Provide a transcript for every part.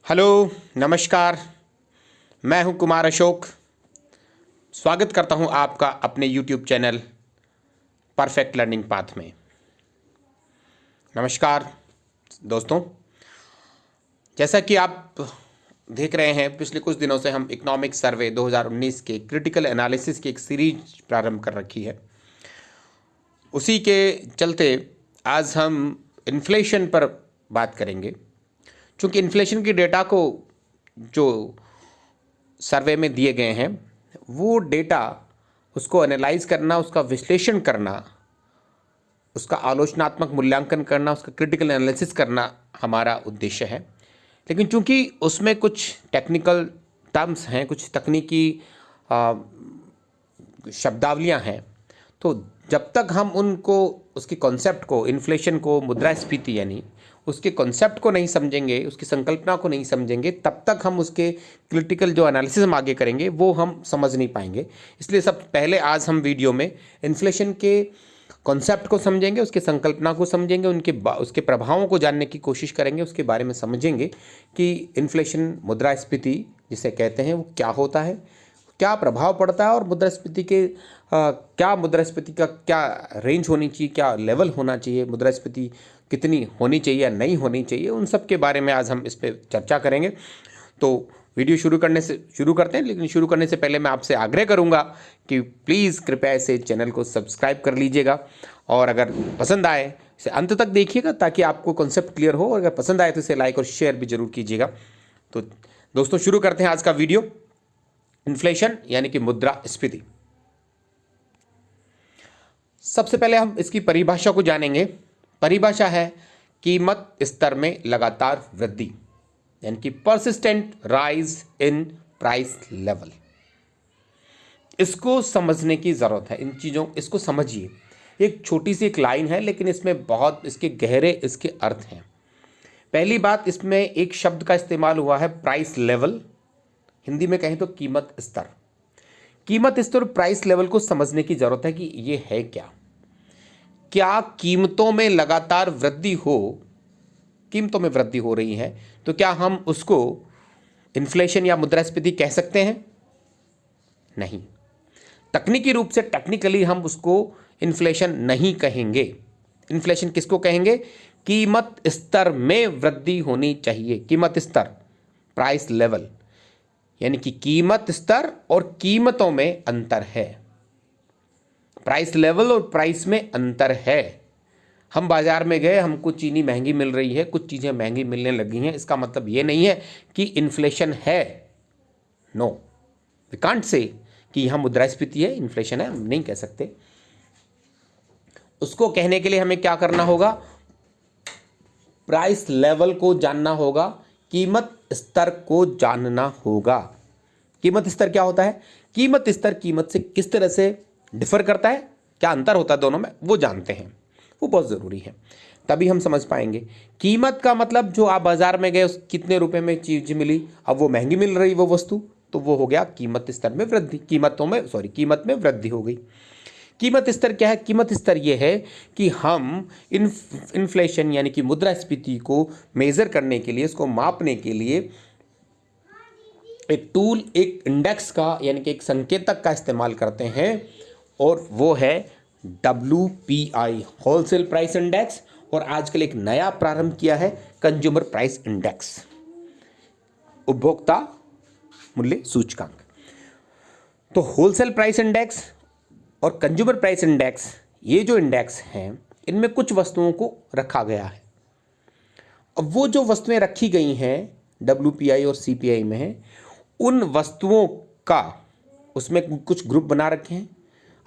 Hello, नमस्कार। मैं हूं कुमार अशोक। स्वागत करता हूं आपका अपने YouTube channel perfect learning path में। नमस्कार दोस्तों, जैसा कि आप देख रहे हैं, पिछले कुछ दिनों से हम इकोनॉमिक सर्वे 2019 के क्रिटिकल एनालिसिस की एक सीरीज प्रारंभ कर रखी है। उसी के चलते आज हम इन्फ्लेशन पर बात करेंगे। चूँकि इन्फ्लेशन की डेटा को जो सर्वे में दिए गए हैं, वो डेटा उसको एनालाइज करना, उसका विश्लेषण करना, उसका आलोचनात्मक मूल्यांकन करना, उसका क्रिटिकल एनालिसिस करना हमारा उद्देश्य है। लेकिन चूंकि उसमें कुछ टेक्निकल टर्म्स हैं, कुछ तकनीकी शब्दावलियां हैं, तो जब तक हम उनको, उसके कॉन्सेप्ट को, इन्फ्लेशन को, मुद्रास्फीति यानी उसके कॉन्सेप्ट को नहीं समझेंगे, उसकी संकल्पना को नहीं समझेंगे, तब तक हम उसके क्रिटिकल जो एनालिसिस हम आगे करेंगे वो हम समझ नहीं पाएंगे। इसलिए सब पहले आज हम वीडियो में इन्फ्लेशन के कॉन्सेप्ट को समझेंगे, उसके संकल्पना को समझेंगे, उसके प्रभावों को जानने की कोशिश करेंगे, उसके बारे में समझेंगे कि इन्फ्लेशन, मुद्रास्फीति जिसे कहते हैं, वो क्या होता है, क्या प्रभाव पड़ता है, और मुद्रास्फीति के क्या, मुद्रास्फीति का क्या रेंज होनी चाहिए, क्या लेवल होना चाहिए, मुद्रास्फीति कितनी होनी चाहिए या नहीं होनी चाहिए, उन सब के बारे में आज हम इस पर चर्चा करेंगे। तो वीडियो शुरू करते हैं, लेकिन शुरू करने से पहले मैं आपसे आग्रह करूंगा कि प्लीज़ कृपया इसे चैनल को सब्सक्राइब कर लीजिएगा, और अगर पसंद आए इसे अंत तक देखिएगा ताकि आपको कॉन्सेप्ट क्लियर हो, और अगर पसंद आए तो इसे लाइक और शेयर भी जरूर कीजिएगा। तो दोस्तों, शुरू करते हैं आज का वीडियो। इन्फ्लेशन यानी कि मुद्रास्फीति। सबसे पहले हम इसकी परिभाषा को जानेंगे। परिभाषा है कीमत स्तर में लगातार वृद्धि, यानी कि persistent rise in price level. इसको समझने की जरूरत है, इन चीज़ों, इसको समझिए। एक छोटी सी एक लाइन है, लेकिन इसमें बहुत इसके गहरे इसके अर्थ हैं। पहली बात, इसमें एक शब्द का इस्तेमाल हुआ है, प्राइस लेवल। हिंदी में कहें तो कीमत स्तर। कीमत स्तर, प्राइस लेवल को समझने की जरूरत है कि ये है क्या। क्या कीमतों में लगातार वृद्धि कीमतों में वृद्धि हो रही है, तो क्या हम उसको इन्फ्लेशन या मुद्रास्फीति कह सकते हैं? नहीं। तकनीकी रूप से, टेक्निकली हम उसको इन्फ्लेशन नहीं कहेंगे। इन्फ्लेशन किसको कहेंगे? कीमत स्तर में वृद्धि होनी चाहिए। कीमत स्तर, प्राइस लेवल, यानी कि कीमत स्तर और कीमतों में अंतर है। प्राइस लेवल और प्राइस में अंतर है। हम बाजार में गए, हमको चीनी महंगी मिल रही है, कुछ चीज़ें महंगी मिलने लगी हैं, इसका मतलब ये नहीं है कि इन्फ्लेशन है। नो, वी कांट से कि यहाँ मुद्रास्फीति है, इन्फ्लेशन है, हम नहीं कह सकते। उसको कहने के लिए हमें क्या करना होगा? प्राइस लेवल को जानना होगा, कीमत स्तर को जानना होगा। कीमत स्तर क्या होता है? कीमत स्तर कीमत से किस तरह से डिफर करता है, क्या अंतर होता है दोनों में, वो जानते हैं। वो बहुत ज़रूरी है, तभी हम समझ पाएंगे। कीमत का मतलब, जो आप बाजार में गए, उस कितने रुपए में चीज़ मिली, अब वो महंगी मिल रही वो वस्तु, तो वो हो गया कीमत स्तर में वृद्धि। कीमत में वृद्धि हो गई। कीमत स्तर क्या है? कीमत स्तर ये है कि हम इन्फ्लेशन यानी कि मुद्रास्फीति को मेज़र करने के लिए, इसको मापने के लिए एक टूल, एक इंडेक्स का, यानी कि एक संकेतक का इस्तेमाल करते हैं, और वो है WPI, होलसेल प्राइस इंडेक्स, और आजकल एक नया प्रारंभ किया है, कंज्यूमर प्राइस इंडेक्स, उपभोक्ता मूल्य सूचकांक। तो होलसेल प्राइस इंडेक्स और कंज्यूमर प्राइस इंडेक्स, ये जो इंडेक्स हैं, इनमें कुछ वस्तुओं को रखा गया है। अब वो जो वस्तुएं रखी गई हैं WPI और CPI में, उन वस्तुओं का, उसमें कुछ ग्रुप बना रखे हैं,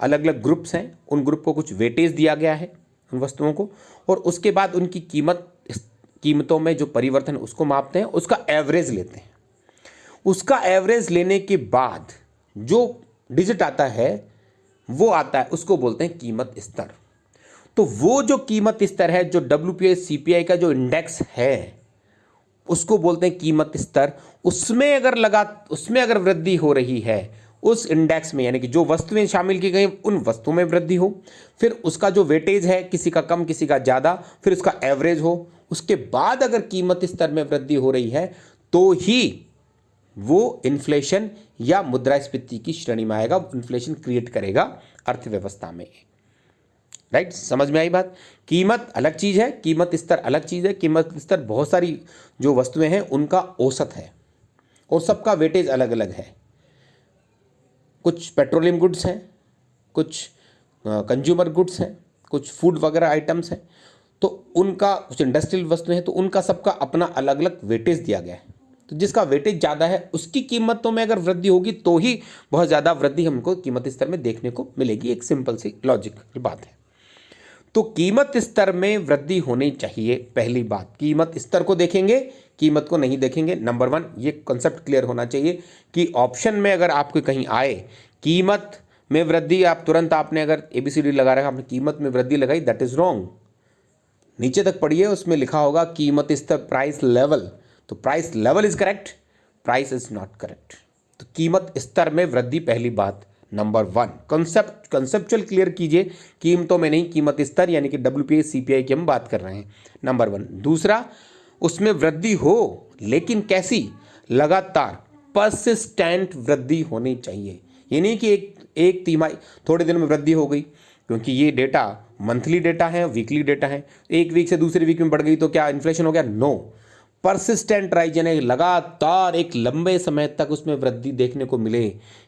अलग अलग ग्रुप्स हैं, उन ग्रुप को कुछ वेटेज दिया गया है उन वस्तुओं को, और उसके बाद उनकी कीमतों में जो परिवर्तन है उसको मापते हैं, उसका एवरेज लेते हैं। उसका एवरेज लेने के बाद जो डिजिट आता है, वो आता है, उसको बोलते हैं कीमत स्तर। तो वो जो कीमत स्तर है, जो WPI CPI का जो इंडेक्स है, उसको बोलते हैं कीमत स्तर। उसमें अगर वृद्धि हो रही है, उस इंडेक्स में, यानी कि जो वस्तुएं शामिल की गई उन वस्तुओं में वृद्धि हो, फिर उसका जो वेटेज है, किसी का कम किसी का ज़्यादा, फिर उसका एवरेज हो, उसके बाद अगर कीमत स्तर में वृद्धि हो रही है, तो ही वो इन्फ्लेशन या मुद्रास्फीति की श्रेणी में आएगा, इन्फ्लेशन क्रिएट करेगा अर्थव्यवस्था में। राइट, समझ में आई बात। कीमत अलग चीज है, कीमत स्तर अलग चीज है। कीमत स्तर बहुत सारी जो वस्तुएं हैं उनका औसत है और सबका वेटेज अलग अलग है। कुछ पेट्रोलियम गुड्स हैं, कुछ कंज्यूमर गुड्स हैं, कुछ फूड वगैरह आइटम्स हैं, तो उनका, कुछ इंडस्ट्रियल वस्तुएं हैं, तो उनका सबका अपना अलग अलग वेटेज दिया गया है। तो जिसका वेटेज ज़्यादा है उसकी कीमतों में अगर वृद्धि होगी तो ही बहुत ज़्यादा वृद्धि हमको कीमत स्तर में देखने को मिलेगी। एक सिंपल सी लॉजिकल बात है। तो कीमत स्तर में वृद्धि होनी चाहिए। पहली बात, कीमत स्तर को देखेंगे, कीमत को नहीं देखेंगे। नंबर 1 ये कॉन्सेप्ट क्लियर होना चाहिए कि ऑप्शन में अगर आपको कहीं आए कीमत में वृद्धि, आप तुरंत आपने अगर ABCD लगा रखा, आपने कीमत में वृद्धि लगाई, दैट इज रॉन्ग। नीचे तक पढ़िए, उसमें लिखा होगा कीमत स्तर, प्राइस लेवल। तो price level is correct, price is not correct. तो कीमत स्तर में वृद्धि, पहली बात। नंबर 1 कंसेप्चुअल क्लियर कीजिए, कीमतों में नहीं, कीमत स्तर यानी कि WPI CPI की हम बात कर रहे हैं। नंबर 1। दूसरा, उसमें वृद्धि हो लेकिन कैसी, लगातार परसिस्टेंट वृद्धि होनी चाहिए। ये नहीं कि एक तिमाही, थोड़े दिन में वृद्धि हो गई, क्योंकि ये डेटा मंथली डेटा है, वीकली डेटा है। एक वीक से दूसरे वीक में बढ़ गई तो क्या इन्फ्लेशन हो गया? नो। परसिस्टेंट राइज यानी लगातार एक लंबे समय तक उसमें वृद्धि देखने को मिले,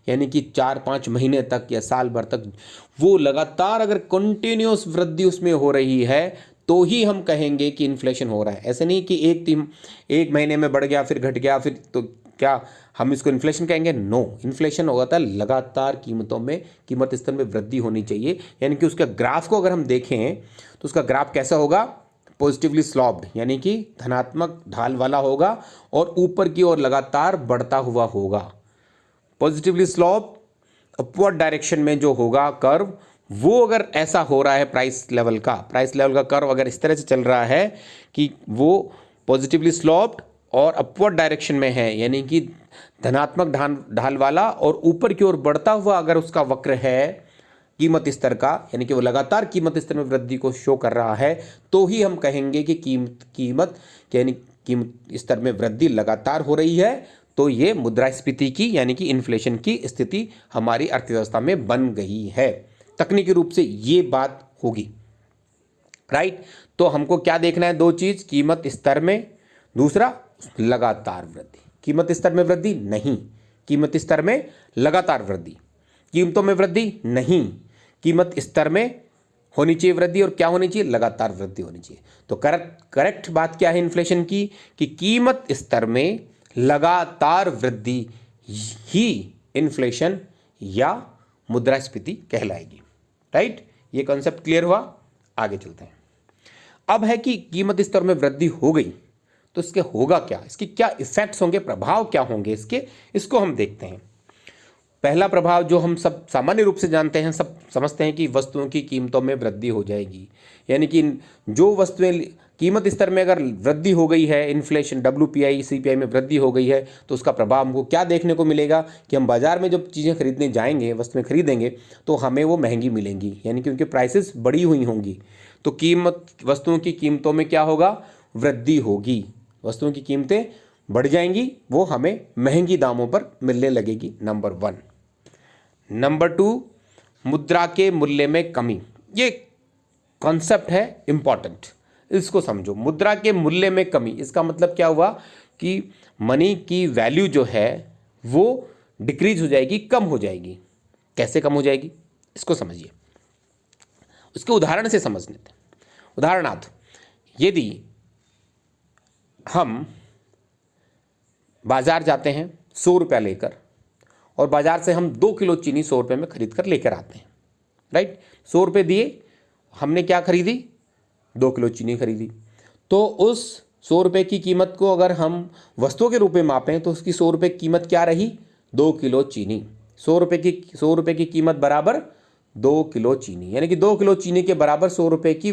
यानी कि 4-5 महीने तक या साल भर तक वो लगातार अगर कंटिन्यूस वृद्धि उसमें हो रही है तो ही हम कहेंगे कि इन्फ्लेशन हो रहा है। ऐसे नहीं कि एक महीने में बढ़ गया फिर घट गया फिर तो क्या हम इसको इन्फ्लेशन कहेंगे? नो। इन्फ्लेशन होता है लगातार कीमतों में, कीमत स्तर में वृद्धि होनी चाहिए। यानी कि उसका ग्राफ को अगर हम देखें तो उसका ग्राफ कैसा होगा? पॉजिटिवली स्लॉप्ड, यानी कि धनात्मक ढाल वाला होगा और ऊपर की ओर लगातार बढ़ता हुआ होगा। पॉजिटिवली स्लॉप अपवर्ड डायरेक्शन में जो होगा कर्व, वो अगर ऐसा हो रहा है, प्राइस लेवल का कर्व अगर इस तरह से चल रहा है कि वो पॉजिटिवली स्लॉप्ड और अपवर्ड डायरेक्शन में है, यानी कि धनात्मक ढाल वाला और ऊपर की ओर बढ़ता हुआ अगर उसका वक्र है कीमत स्तर का, यानी कि वो लगातार कीमत स्तर में वृद्धि को शो कर रहा है, तो ही हम कहेंगे कि कीमत यानी कीमत स्तर में वृद्धि लगातार हो रही है। तो ये मुद्रास्फीति की यानी कि इन्फ्लेशन की स्थिति हमारी अर्थव्यवस्था में बन गई है। तकनीकी रूप से ये बात होगी। राइट, तो हमको क्या देखना है? 2 चीज, कीमत स्तर में, दूसरा लगातार वृद्धि। कीमत स्तर में वृद्धि नहीं, कीमत स्तर में लगातार वृद्धि। कीमतों में वृद्धि नहीं, कीमत स्तर में होनी चाहिए वृद्धि, और क्या होनी चाहिए? लगातार वृद्धि होनी चाहिए। तो करेक्ट बात क्या है इन्फ्लेशन की? कि कीमत स्तर में लगातार वृद्धि ही इन्फ्लेशन या मुद्रास्फीति कहलाएगी। राइट, ये कॉन्सेप्ट क्लियर हुआ? आगे चलते हैं। अब है कि कीमत स्तर में वृद्धि हो गई तो इसके होगा क्या, इसके क्या इफेक्ट्स होंगे, प्रभाव क्या होंगे इसके, इसको हम देखते हैं। पहला प्रभाव जो हम सब सामान्य रूप से जानते हैं, सब समझते हैं कि वस्तुओं की कीमतों में वृद्धि हो जाएगी। यानी कि जो वस्तुएं कीमत स्तर में अगर वृद्धि हो गई है, इन्फ्लेशन WPI CPI में वृद्धि हो गई है, तो उसका प्रभाव हमको क्या देखने को मिलेगा कि हम बाजार में जब चीज़ें खरीदने जाएंगे, वस्तुएं खरीदेंगे, तो हमें वो महंगी मिलेंगी, यानी कि उनकी प्राइसेस बढ़ी हुई होंगी। तो वस्तुओं की कीमतों में क्या होगा? वृद्धि होगी, वस्तुओं की कीमतें बढ़ जाएंगी, वो हमें महंगी दामों पर मिलने लगेगी। नंबर 1। नंबर 2, मुद्रा के मूल्य में कमी। ये कॉन्सेप्ट है इंपॉर्टेंट, इसको समझो। मुद्रा के मूल्य में कमी, इसका मतलब क्या हुआ कि मनी की वैल्यू जो है वो डिक्रीज हो जाएगी, कम हो जाएगी। कैसे कम हो जाएगी इसको समझिए, उसके उदाहरण से समझ लेते हैं। उदाहरणार्थ, यदि हम बाजार जाते हैं 100 रुपया लेकर और बाजार से हम 2 किलो चीनी 100 रुपये में खरीद कर लेकर आते हैं। राइट, 100 रुपये दिए, हमने क्या खरीदी? 2 किलो चीनी खरीदी। तो उस 100 रुपये की कीमत को अगर हम वस्तुओं के रूप में मापें तो उसकी 100 रुपये की कीमत क्या रही? 2 किलो चीनी। 100 रुपये की कीमत बराबर 2 किलो चीनी, यानी कि 2 किलो चीनी के बराबर 100 रुपये की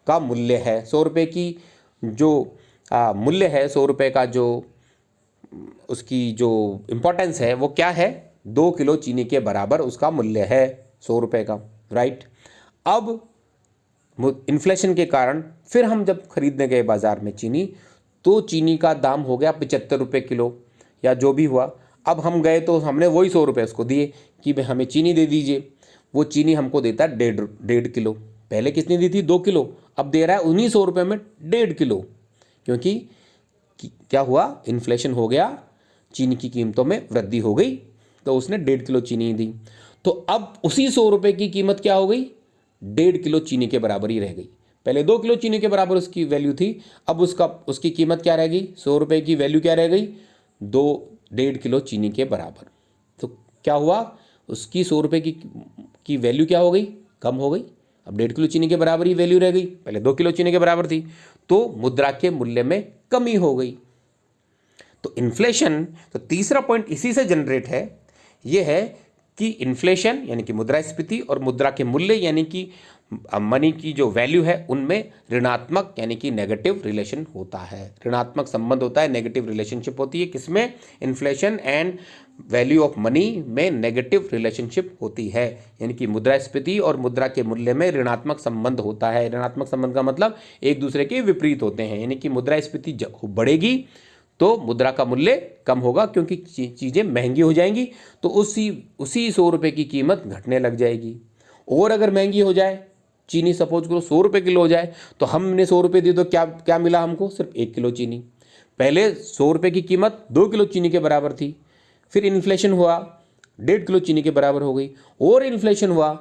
का मूल्य है। 100 रुपये की जो मूल्य है, 100 रुपये का जो उसकी जो इम्पोर्टेंस है वो क्या है? 2 किलो चीनी के बराबर उसका मूल्य है 100 रुपये का। राइट, अब इन्फ्लेशन के कारण फिर हम जब खरीदने गए बाजार में चीनी, तो चीनी का दाम हो गया 75 रुपये किलो या जो भी हुआ। अब हम गए तो हमने वही 100 रुपये उसको दिए कि भाई हमें चीनी दे दीजिए। वो चीनी हमको देता है 1.5 किलो। पहले कितनी दी थी? 2 किलो। अब दे रहा है 1900 रुपये में 1.5 किलो, क्योंकि क्या हुआ? इन्फ्लेशन हो गया, चीनी की कीमतों में वृद्धि हो गई, तो उसने 1.5 किलो चीनी दी। तो अब उसी 100 रुपये की कीमत क्या हो गई? 1.5 किलो चीनी के बराबर ही रह गई। पहले 2 किलो चीनी के बराबर उसकी वैल्यू थी, अब उसकी कीमत क्या रह गई? 100 रुपये की वैल्यू क्या रह गई? 1.5 किलो चीनी के बराबर। तो क्या हुआ? उसकी 100 रुपये की वैल्यू क्या हो गई? कम हो गई। अब 1.5 किलो चीनी के बराबर ही वैल्यू रह गई, पहले 2 किलो चीनी के बराबर थी, तो मुद्रा के मूल्य में कमी हो गई। तो इन्फ्लेशन, तो तीसरा पॉइंट इसी से जनरेट है, यह है कि इन्फ्लेशन यानी कि मुद्रास्फीति और मुद्रा के मूल्य यानी कि मनी की जो वैल्यू है उनमें ऋणात्मक यानी कि नेगेटिव रिलेशन होता है, ऋणात्मक संबंध होता है, नेगेटिव रिलेशनशिप होती है। किसमें? Inflation and value of money में नेगेटिव रिलेशनशिप होती है, यानी कि मुद्रास्फीति और मुद्रा के मूल्य में ऋणात्मक संबंध होता है। ऋणात्मक संबंध का मतलब एक दूसरे के विपरीत होते हैं, यानी कि मुद्रास्फीति बढ़ेगी तो मुद्रा का मूल्य कम होगा, क्योंकि चीज़ें महंगी हो जाएंगी, तो उसी 100 रुपये की कीमत घटने लग जाएगी। और अगर महंगी हो जाए, चीनी सपोज करो 100 रुपये किलो हो जाए, तो हमने 100 रुपये दिए तो क्या क्या मिला हमको? सिर्फ 1 किलो चीनी। पहले 100 रुपये की कीमत 2 किलो चीनी के बराबर थी, फिर इन्फ्लेशन हुआ, 1.5 किलो चीनी के बराबर हो गई, और इन्फ्लेशन हुआ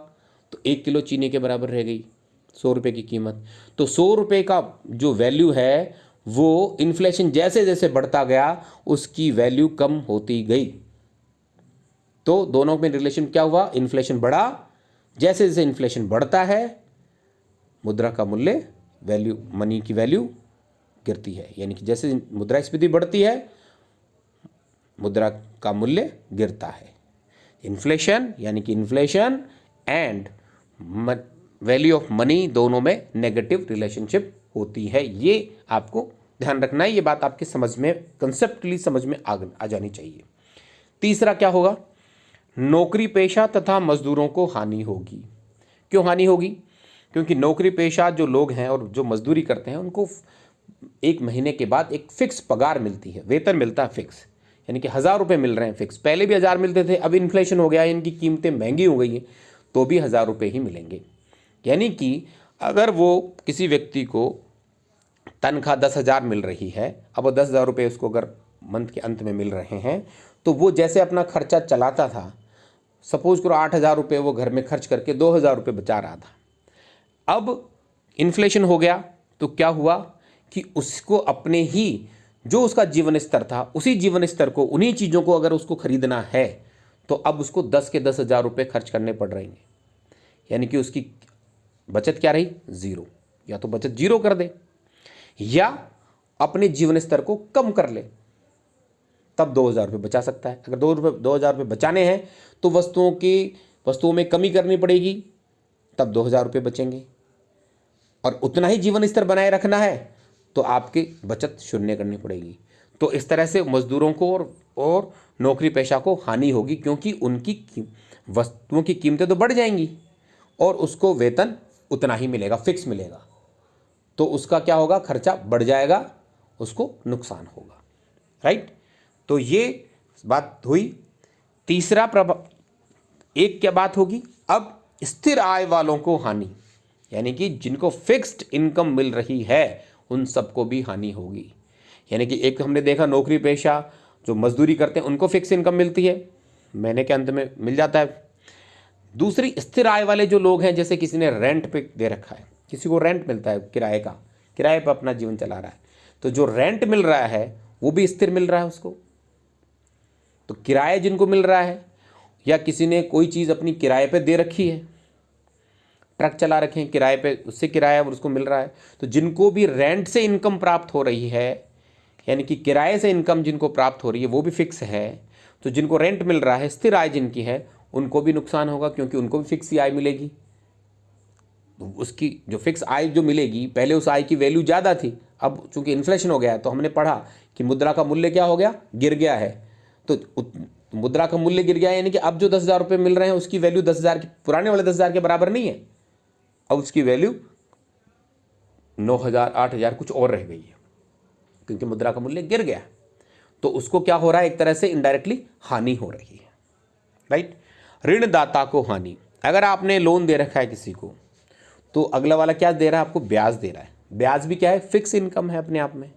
तो 1 किलो चीनी के बराबर रह गई 100 रुपये की कीमत। तो 100 रुपये का जो वैल्यू है वो इन्फ्लेशन जैसे जैसे बढ़ता गया उसकी वैल्यू कम होती गई। तो दोनों में रिलेशन क्या हुआ? इन्फ्लेशन बढ़ा, जैसे जैसे इन्फ्लेशन बढ़ता है मुद्रा का मूल्य, वैल्यू, मनी की वैल्यू गिरती है, यानी कि जैसे मुद्रास्फीति बढ़ती है मुद्रा का मूल्य गिरता है। इन्फ्लेशन यानी कि inflation and value of money दोनों में नेगेटिव रिलेशनशिप होती है। ये आपको ध्यान रखना है, ये बात आपके समझ में, कंसेप्टली समझ में आ जानी चाहिए। तीसरा क्या होगा? नौकरी पेशा तथा मजदूरों को हानि होगी। क्यों हानि होगी? क्योंकि नौकरी पेशा जो लोग हैं और जो मजदूरी करते हैं उनको 1 महीने के बाद एक फिक्स पगार मिलती है, वेतन मिलता है फिक्स, यानी कि 1000 रुपये मिल रहे हैं फिक्स। पहले भी 1000 मिलते थे, अब इन्फ्लेशन हो गया, इनकी कीमतें महंगी हो गई हैं, तो भी 1000 रुपये ही मिलेंगे। यानी कि अगर वो किसी व्यक्ति को तनख्वाह 10,000 मिल रही है, अब वो 10,000 रुपये उसको अगर मंथ के अंत में मिल रहे हैं, तो वो जैसे अपना खर्चा चलाता था, सपोज करो 8,000 रुपये वो घर में खर्च करके 2,000 रुपये बचा रहा था, अब इन्फ्लेशन हो गया तो क्या हुआ कि उसको अपने ही जो उसका जीवन स्तर था उसी जीवन स्तर को, उन्हीं चीज़ों को अगर उसको खरीदना है तो अब उसको 10 के 10,000 रुपये खर्च करने पड़ रहे हैं, यानी कि उसकी बचत क्या रही? ज़ीरो। या तो बचत जीरो कर दे या अपने जीवन स्तर को कम कर ले, तब 2,000 रुपये बचा सकता है। अगर 2,000 रुपये बचाने हैं तो वस्तुओं में कमी करनी पड़ेगी, तब 2,000 रुपये बचेंगे। और उतना ही जीवन स्तर बनाए रखना है तो आपकी बचत शून्य करनी पड़ेगी। तो इस तरह से मजदूरों को और नौकरी पेशा को हानि होगी, क्योंकि उनकी वस्तुओं की कीमतें तो बढ़ जाएंगी और उसको वेतन उतना ही मिलेगा, फिक्स मिलेगा, तो उसका क्या होगा? खर्चा बढ़ जाएगा, उसको नुकसान होगा। राइट? तो ये बात हुई। तीसरा एक क्या बात होगी? अब स्थिर आय वालों को हानि, यानी कि जिनको फिक्स्ड इनकम मिल रही है उन सबको भी हानि होगी। यानी कि एक हमने देखा नौकरी पेशा जो मजदूरी करते हैं उनको फिक्स इनकम मिलती है, महीने के अंत में मिल जाता है। दूसरी स्थिर आय वाले जो लोग हैं, जैसे किसी ने रेंट पे दे रखा है, किसी को रेंट मिलता है किराए का, किराए पर अपना जीवन चला रहा है, तो जो रेंट मिल रहा है वो भी स्थिर मिल रहा है उसको। तो किराए जिनको मिल रहा है, या किसी ने कोई चीज़ अपनी किराए पे दे रखी है, ट्रक चला रखे हैं किराए पे, उससे किराया और उसको मिल रहा है, तो जिनको भी रेंट से इनकम प्राप्त हो रही है, यानी कि किराए से इनकम जिनको प्राप्त हो रही है वो भी फिक्स है, तो जिनको रेंट मिल रहा है, स्थिर आय जिनकी है, उनको भी नुकसान होगा, क्योंकि उनको भी फिक्स ही आय मिलेगी। तो उसकी जो फिक्स आय जो मिलेगी, पहले उस आय की वैल्यू ज़्यादा थी, अब चूंकि इन्फ्लेशन हो गया है तो हमने पढ़ा कि मुद्रा का मूल्य क्या हो गया? गिर गया है। तो मुद्रा का मूल्य गिर गया है, यानी कि अब जो 10,000 रुपये मिल रहे हैं उसकी वैल्यू 10,000 की, पुराने वाले 10,000 के बराबर नहीं है, अब उसकी वैल्यू 9,000 8,000 कुछ और रह गई है। क्योंकि मुद्रा का मूल्य गिर गया, तो उसको क्या हो रहा है, एक तरह से इनडायरेक्टली हानि हो रही है, राइट। ऋणदाता को हानि, अगर आपने लोन दे रखा है किसी को, तो अगला वाला क्या दे रहा है, आपको ब्याज दे रहा है। ब्याज भी क्या है, फिक्स इनकम है अपने आप में,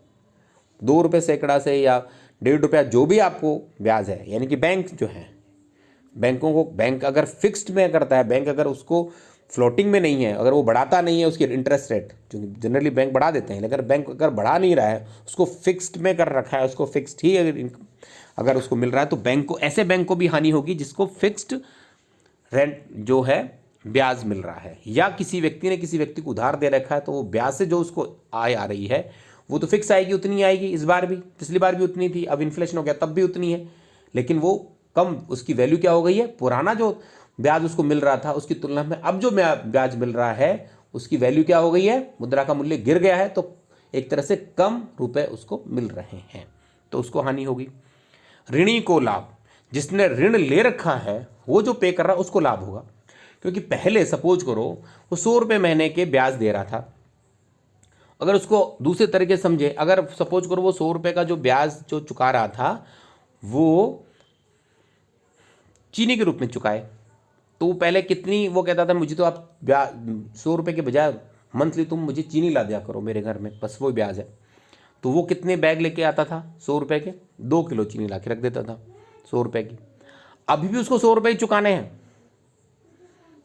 2 रुपये सैकड़ा से या 1.5 रुपया जो भी आपको ब्याज है, यानी कि बैंक जो है, बैंकों को, बैंक अगर फिक्स्ड में करता है, बैंक अगर उसको फ्लोटिंग में नहीं है, अगर वो बढ़ाता नहीं है उसकी इंटरेस्ट रेट, जो जनरली बैंक बढ़ा देते हैं, लेकिन बैंक अगर बढ़ा नहीं रहा है, उसको फिक्स्ड में कर रखा है, उसको फिक्स्ड ही अगर उसको मिल रहा है, तो बैंक को, ऐसे बैंक को भी हानि होगी जिसको फिक्स्ड रेंट जो है ब्याज मिल रहा है, या किसी व्यक्ति ने किसी व्यक्ति को उधार दे रखा है, तो वो ब्याज से जो उसको आय आ रही है वो तो फिक्स आएगी, उतनी आएगी, इस बार भी, पिछली बार भी उतनी थी, अब इन्फ्लेशन हो गया तब भी उतनी है, लेकिन वो कम, उसकी वैल्यू क्या हो गई है, पुराना जो ब्याज उसको मिल रहा था उसकी तुलना में अब जो ब्याज मिल रहा है उसकी वैल्यू क्या हो गई है, मुद्रा का मूल्य गिर गया है, तो एक तरह से कम रुपए उसको मिल रहे हैं, तो उसको हानि होगी। ऋणी को लाभ, जिसने ऋण ले रखा है वो जो पे कर रहा है उसको लाभ होगा, क्योंकि पहले सपोज करो वो 100 रुपये महीने के ब्याज दे रहा था, अगर उसको दूसरे तरीके से समझे, अगर सपोज करो वो 100 रुपये का जो ब्याज जो चुका रहा था वो चीनी के रूप में चुकाए, तो वो पहले कितनी, वो कहता था मुझे तो आप 100 रुपये के बजाय मंथली तुम मुझे चीनी ला दिया करो मेरे घर में, बस वो ब्याज है, तो वो कितने बैग लेके आता था 100 रुपये के, 2 किलो चीनी ला के रख देता था 100 रुपये की। अभी भी उसको 100 रुपये ही चुकाने हैं,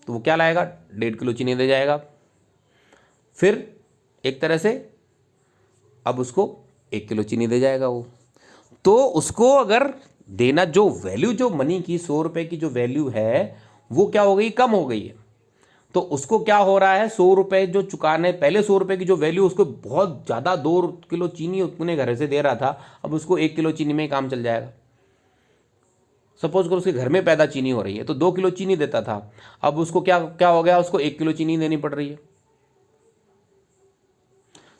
तो वो क्या लाएगा, 1.5 किलो चीनी दे जाएगा, फिर एक तरह से अब उसको 1 किलो चीनी दे जाएगा वो, तो उसको अगर देना, जो वैल्यू जो मनी की 100 रुपये की जो वैल्यू है वो क्या हो गई, कम हो गई है, तो उसको क्या हो रहा है, 100 रुपये जो चुकाने, पहले 100 रुपये की जो वैल्यू, उसको बहुत ज़्यादा 2 किलो चीनी अपने घर से दे रहा था, अब उसको 1 किलो चीनी में ही काम चल जाएगा। सपोज करो उसके घर में पैदा चीनी हो रही है, तो 2 किलो चीनी देता था, अब उसको क्या क्या हो गया, उसको 1 किलो चीनी देनी पड़ रही है,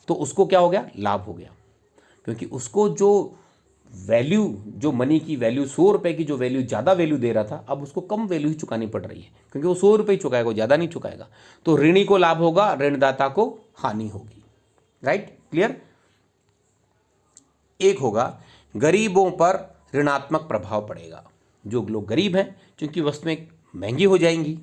तो उसको क्या हो गया, लाभ हो गया, क्योंकि उसको जो वैल्यू, जो मनी की वैल्यू 100 रुपये की जो वैल्यू ज़्यादा वैल्यू दे रहा था, अब उसको कम वैल्यू ही चुकानी पड़ रही है, क्योंकि वो 100 रुपये ही चुकाएगा, ज़्यादा नहीं चुकाएगा, तो ऋणी को लाभ होगा, ऋणदाता को हानि होगी, राइट, क्लियर। एक होगा गरीबों पर ऋणात्मक प्रभाव पड़ेगा, जो लोग गरीब हैं, चूंकि वस्तुएं महंगी हो जाएंगी,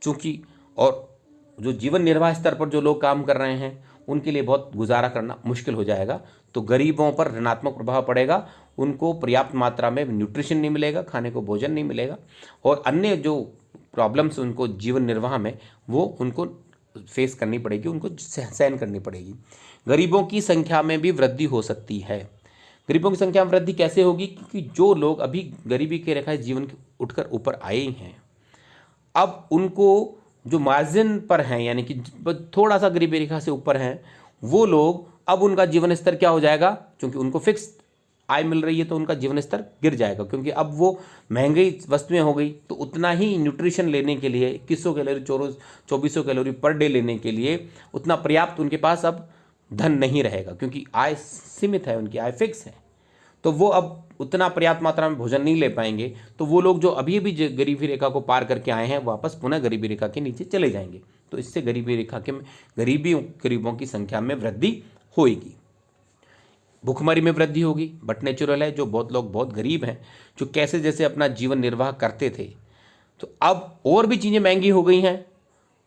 चूंकि, और जो जीवन निर्वाह स्तर पर जो लोग काम कर रहे हैं उनके लिए बहुत गुजारा करना मुश्किल हो जाएगा, तो गरीबों पर ऋणात्मक प्रभाव पड़ेगा, उनको पर्याप्त मात्रा में न्यूट्रिशन नहीं मिलेगा, खाने को भोजन नहीं मिलेगा, और अन्य जो प्रॉब्लम्स उनको जीवन निर्वाह में वो उनको फेस करनी पड़ेगी, उनको सहन करनी पड़ेगी। गरीबों की संख्या में भी वृद्धि हो सकती है। गरीबों की संख्या में वृद्धि कैसे होगी, क्योंकि जो लोग अभी गरीबी के रेखा जीवन के उठकर ऊपर आए हैं, अब उनको जो मार्जिन पर हैं, यानी कि थोड़ा सा गरीबी रेखा से ऊपर हैं, वो लोग, अब उनका जीवन स्तर क्या हो जाएगा, क्योंकि उनको फिक्स आय मिल रही है तो उनका जीवन स्तर गिर जाएगा, क्योंकि अब वो महंगी वस्तुएं हो गई, तो उतना ही न्यूट्रिशन लेने के लिए 2100 कैलोरी 2400 कैलोरी पर डे लेने के लिए उतना पर्याप्त उनके पास अब धन नहीं रहेगा, क्योंकि आय सीमित है, उनकी आय फिक्स है, तो वो अब उतना पर्याप्त मात्रा में भोजन नहीं ले पाएंगे, तो वो लोग जो अभी भी गरीबी रेखा को पार करके आए हैं वापस पुनः गरीबी रेखा के नीचे चले जाएंगे, तो इससे गरीबी रेखा के गरीबों की संख्या में वृद्धि होगी। भुखमरी में वृद्धि होगी, बट नेचुरल है, जो बहुत लोग बहुत गरीब हैं, जो कैसे जैसे अपना जीवन निर्वाह करते थे, तो अब और भी चीज़ें महंगी हो गई हैं,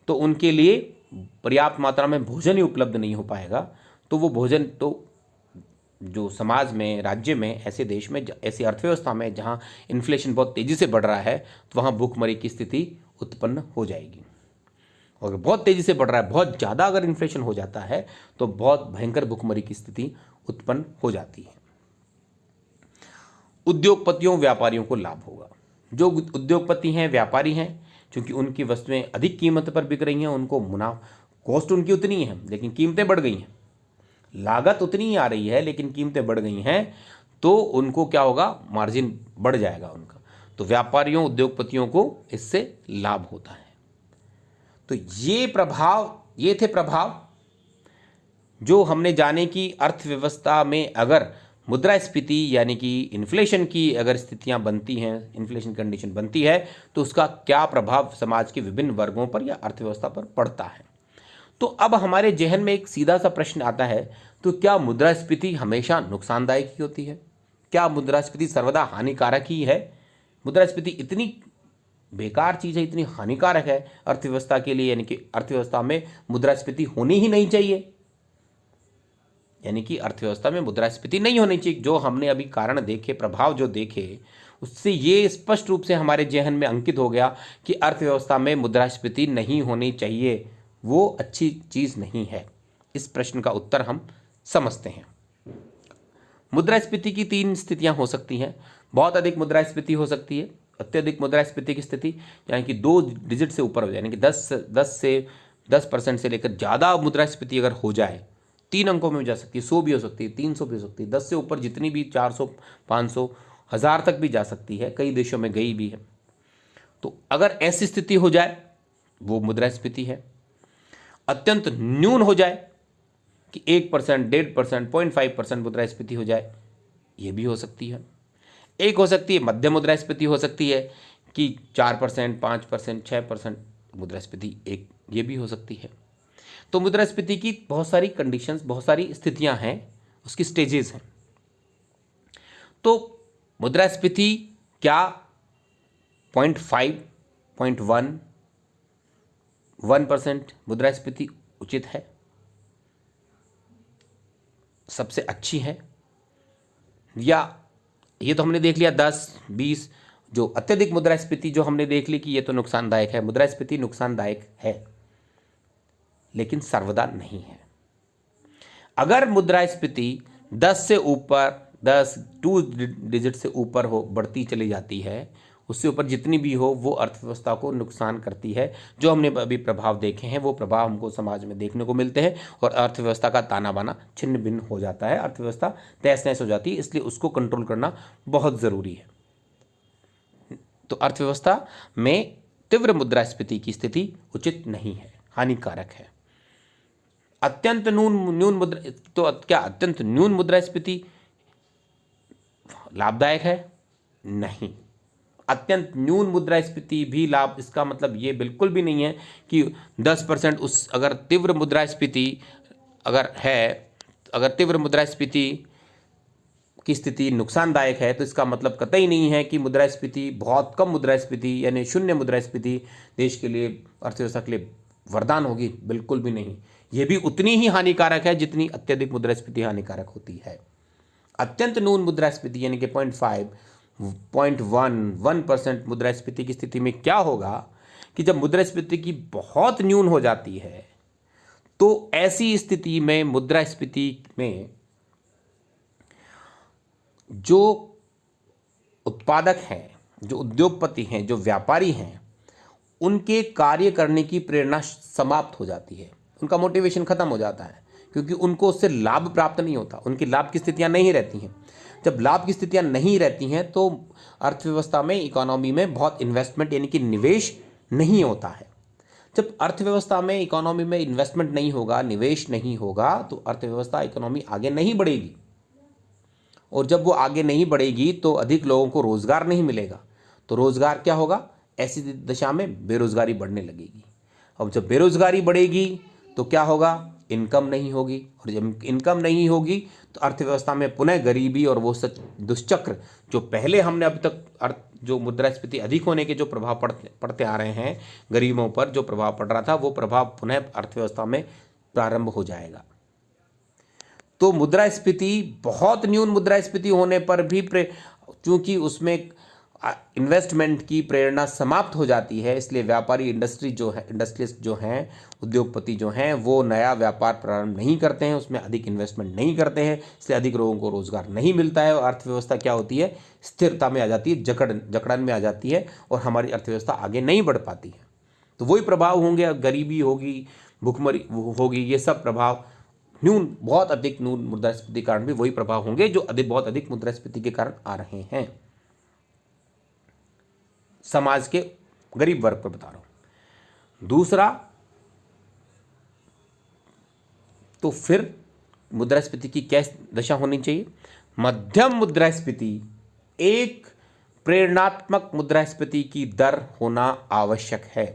तो उनके लिए पर्याप्त मात्रा में भोजन ही उपलब्ध नहीं हो पाएगा, तो वो भोजन, तो जो समाज में, राज्य में, ऐसे देश में, ऐसी अर्थव्यवस्था में जहाँ इन्फ्लेशन बहुत तेज़ी से बढ़ रहा है, तो वहाँ भुखमरी की स्थिति उत्पन्न हो जाएगी। और बहुत तेज़ी से बढ़ रहा है, बहुत ज़्यादा अगर इन्फ्लेशन हो जाता है तो बहुत भयंकर भुखमरी की स्थिति उत्पन्न हो जाती है। उद्योगपतियों, व्यापारियों को लाभ होगा। जो उद्योगपति हैं, व्यापारी हैं, क्योंकि उनकी वस्तुएं अधिक कीमत पर बिक रही हैं, उनको मुनाफा, कॉस्ट उनकी उतनी है लेकिन कीमतें बढ़ गई हैं, लागत उतनी ही आ रही है लेकिन कीमतें बढ़ गई हैं, तो उनको क्या होगा, मार्जिन बढ़ जाएगा उनका, तो व्यापारियों, उद्योगपतियों को इससे लाभ होता है। तो ये थे प्रभाव जो हमने जाने कि अर्थव्यवस्था में अगर मुद्रास्फीति यानी कि इन्फ्लेशन की अगर स्थितियां बनती हैं, इन्फ्लेशन कंडीशन बनती है, तो उसका क्या प्रभाव समाज के विभिन्न वर्गों पर या अर्थव्यवस्था पर पड़ता है। तो अब हमारे जहन में एक सीधा सा प्रश्न आता है, तो क्या मुद्रास्फीति हमेशा नुकसानदायक ही होती है? क्या मुद्रास्फीति सर्वदा हानिकारक ही है? मुद्रास्फीति इतनी बेकार चीज़ है, इतनी हानिकारक है अर्थव्यवस्था के लिए, यानी कि अर्थव्यवस्था में मुद्रास्फीति होनी ही नहीं चाहिए, यानी कि अर्थव्यवस्था में मुद्रास्फीति नहीं होनी चाहिए। जो हमने अभी कारण देखे, प्रभाव जो देखे, उससे ये स्पष्ट रूप से हमारे जहन में अंकित हो गया कि अर्थव्यवस्था में मुद्रास्फीति नहीं होनी चाहिए, वो अच्छी चीज़ नहीं है। इस प्रश्न का उत्तर हम समझते हैं। मुद्रास्फीति की 3 स्थितियां हो सकती हैं। बहुत अधिक मुद्रास्फीति हो सकती है, अत्यधिक मुद्रास्फीति की स्थिति, यानी कि 2 डिजिट से ऊपर हो जाए, यानी कि 10% से लेकर ज़्यादा मुद्रास्फीति अगर हो जाए, 3 अंकों में जा सकती है, 100 भी हो सकती है, 300 भी हो सकती है, 10 से ऊपर जितनी भी 400, 500, 1000 तक भी जा सकती है, कई देशों में गई भी है। तो अगर ऐसी स्थिति हो जाए वो मुद्रास्फीति है। अत्यंत न्यून हो जाए कि 1%, 1.5%, 0.5% मुद्रास्फीति हो जाए, ये भी हो सकती है। एक हो सकती है मध्यम मुद्रास्फीति, हो सकती है कि 4%, 5%, 6% मुद्रास्फीति, एक ये भी हो सकती है। तो मुद्रास्फीति की बहुत सारी कंडीशंस, बहुत सारी स्थितियां हैं, उसकी स्टेजेस हैं। तो मुद्रास्फीति क्या 0.5, 0.1, 1% मुद्रास्फीति उचित है, सबसे अच्छी है? या ये तो हमने देख लिया 10, 20, जो अत्यधिक मुद्रास्फीति जो हमने देख ली कि ये तो नुकसानदायक है। मुद्रास्फीति नुकसानदायक है, लेकिन सर्वदा नहीं है। अगर मुद्रास्फीति 10 से ऊपर, 2 डिजिट से ऊपर हो, बढ़ती चली जाती है, उससे ऊपर जितनी भी हो, वो अर्थव्यवस्था को नुकसान करती है। जो हमने अभी प्रभाव देखे हैं, वो प्रभाव हमको समाज में देखने को मिलते हैं और अर्थव्यवस्था का ताना बाना छिन्न भिन्न हो जाता है, अर्थव्यवस्था तहस नहस हो जाती है। इसलिए उसको कंट्रोल करना बहुत ज़रूरी है। तो अर्थव्यवस्था में तीव्र मुद्रास्फीति की स्थिति उचित नहीं है, हानिकारक है। अत्यंत न्यून मुद्रा, तो क्या अत्यंत न्यून मुद्रास्फीति लाभदायक है? नहीं। अत्यंत न्यून मुद्रास्फीति भी लाभ, इसका मतलब ये बिल्कुल भी नहीं है कि 10% उस, अगर तीव्र मुद्रास्फीति अगर है, अगर तीव्र मुद्रास्फीति की स्थिति नुकसानदायक है, तो इसका मतलब कतई नहीं है कि मुद्रास्फीति, बहुत कम मुद्रास्फीति यानी शून्य मुद्रास्फीति देश के लिए, अर्थव्यवस्था के लिए वरदान होगी, बिल्कुल भी नहीं। ये भी उतनी ही हानिकारक है जितनी अत्यधिक मुद्रास्फीति हानिकारक होती है। अत्यंत न्यून मुद्रास्फीति यानी कि 0.5, 0.1, 1% मुद्रास्फीति की स्थिति में क्या होगा कि जब मुद्रास्फीति की बहुत न्यून हो जाती है, तो ऐसी स्थिति में मुद्रास्फीति में जो उत्पादक हैं, जो उद्योगपति हैं, जो व्यापारी हैं, उनके कार्य करने की प्रेरणा समाप्त हो जाती है, उनका मोटिवेशन खत्म हो जाता है, क्योंकि उनको उससे लाभ प्राप्त नहीं होता, उनकी लाभ की स्थितियां नहीं रहती हैं। जब लाभ की स्थितियां नहीं रहती हैं तो अर्थव्यवस्था में, इकोनॉमी में बहुत इन्वेस्टमेंट यानी कि निवेश नहीं होता है। जब अर्थव्यवस्था में, इकोनॉमी में इन्वेस्टमेंट नहीं होगा, निवेश नहीं होगा, तो अर्थव्यवस्था, इकोनॉमी आगे नहीं बढ़ेगी। और जब वो आगे नहीं बढ़ेगी तो अधिक लोगों को रोजगार नहीं मिलेगा। तो रोजगार क्या होगा? ऐसी दशा में बेरोजगारी बढ़ने लगेगी। अब जब बेरोजगारी बढ़ेगी तो क्या होगा? इनकम नहीं होगी, और जब इनकम नहीं होगी तो अर्थव्यवस्था में पुनः गरीबी और वो सच दुष्चक्र जो पहले हमने अभी तक जो मुद्रास्फीति अधिक होने के जो प्रभाव पड़ते आ रहे हैं, गरीबों पर जो प्रभाव पड़ रहा था, वो प्रभाव पुनः अर्थव्यवस्था में प्रारंभ हो जाएगा। तो मुद्रास्फीति, बहुत न्यून मुद्रास्फीति होने पर भी चूंकि उसमें इन्वेस्टमेंट की प्रेरणा समाप्त हो जाती है, इसलिए व्यापारी, इंडस्ट्रियलिस्ट जो हैं, उद्योगपति जो हैं, वो नया व्यापार प्रारंभ नहीं करते हैं, उसमें अधिक इन्वेस्टमेंट नहीं करते हैं, इसलिए अधिक लोगों को रोजगार नहीं मिलता है और अर्थव्यवस्था क्या होती है? स्थिरता में आ जाती है, जकड़न में आ जाती है और हमारी अर्थव्यवस्था आगे नहीं बढ़ पाती है। तो वही प्रभाव होंगे, गरीबी होगी, भुखमरी होगी, ये सब प्रभाव बहुत अधिक न्यून मुद्रास्फीति के कारण भी वही प्रभाव होंगे जो बहुत अधिक मुद्रास्फीति के कारण आ रहे हैं। समाज के गरीब वर्ग पर बता रहा हूं। दूसरा, तो फिर मुद्रास्फीति की क्या दशा होनी चाहिए? मध्यम मुद्रास्फीति 1 प्रेरणात्मक मुद्रास्फीति की दर होना आवश्यक है।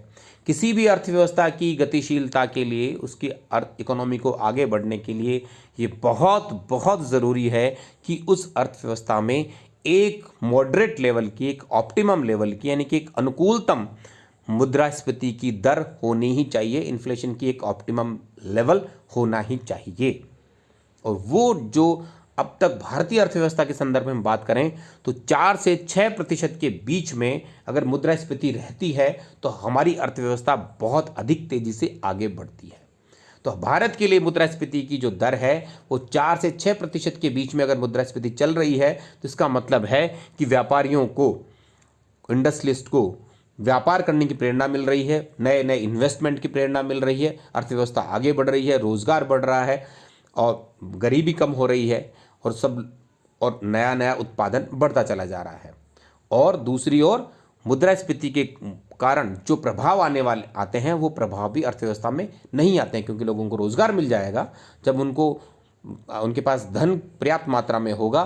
किसी भी अर्थव्यवस्था की गतिशीलता के लिए, उसकी अर्थ इकोनॉमी को आगे बढ़ने के लिए ये बहुत बहुत ज़रूरी है कि उस अर्थव्यवस्था में एक मॉडरेट लेवल की, एक ऑप्टिमम लेवल की, यानी कि एक अनुकूलतम मुद्रास्फीति की दर होनी ही चाहिए। इन्फ्लेशन की एक ऑप्टिमम लेवल होना ही चाहिए। और वो जो अब तक भारतीय अर्थव्यवस्था के संदर्भ में हम बात करें तो 4 से 6% के बीच में अगर मुद्रास्फीति रहती है तो हमारी अर्थव्यवस्था बहुत अधिक तेजी से आगे बढ़ती है। तो भारत के लिए मुद्रास्फीति की जो दर है वो 4 से 6% के बीच में अगर मुद्रास्फीति चल रही है तो इसका मतलब है कि व्यापारियों को, इंडस्ट्रियलिस्ट को व्यापार करने की प्रेरणा मिल रही है, नए नए इन्वेस्टमेंट की प्रेरणा मिल रही है, अर्थव्यवस्था आगे बढ़ रही है, रोजगार बढ़ रहा है और गरीबी कम हो रही है और नया नया उत्पादन बढ़ता चला जा रहा है। और दूसरी ओर मुद्रास्फीति के कारण जो प्रभाव आते हैं वो प्रभाव भी अर्थव्यवस्था में नहीं आते हैं, क्योंकि लोगों को रोजगार मिल जाएगा। जब उनके पास धन पर्याप्त मात्रा में होगा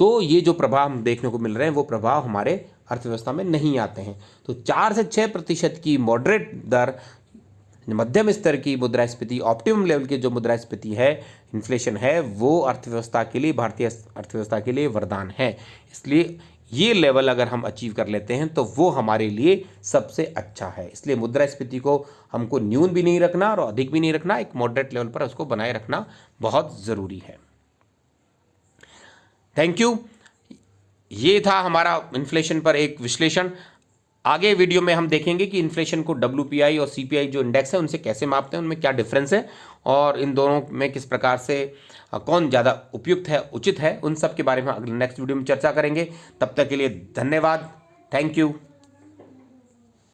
तो ये जो प्रभाव हम देखने को मिल रहे हैं वो प्रभाव हमारे अर्थव्यवस्था में नहीं आते हैं। तो 4 से 6% की मॉडरेट दर, मध्यम स्तर की मुद्रास्फीति, ऑप्टिमम लेवल की जो मुद्रास्फीति है, इन्फ्लेशन है, वो अर्थव्यवस्था के लिए, भारतीय अर्थव्यवस्था के लिए वरदान है। इसलिए ये लेवल अगर हम अचीव कर लेते हैं तो वो हमारे लिए सबसे अच्छा है। इसलिए मुद्रास्फीति को हमको न्यून भी नहीं रखना और अधिक भी नहीं रखना, एक मॉडरेट लेवल पर उसको बनाए रखना बहुत ज़रूरी है। Thank you. ये था हमारा इन्फ्लेशन पर एक विश्लेषण। आगे वीडियो में हम देखेंगे कि इन्फ्लेशन को WPI और CPI जो इंडेक्स है उनसे कैसे मापते हैं, उनमें क्या डिफरेंस है और इन दोनों में किस प्रकार से कौन ज़्यादा उपयुक्त है, उचित है, उन सब के बारे में अगले नेक्स्ट वीडियो में चर्चा करेंगे। तब तक के लिए धन्यवाद। Thank you.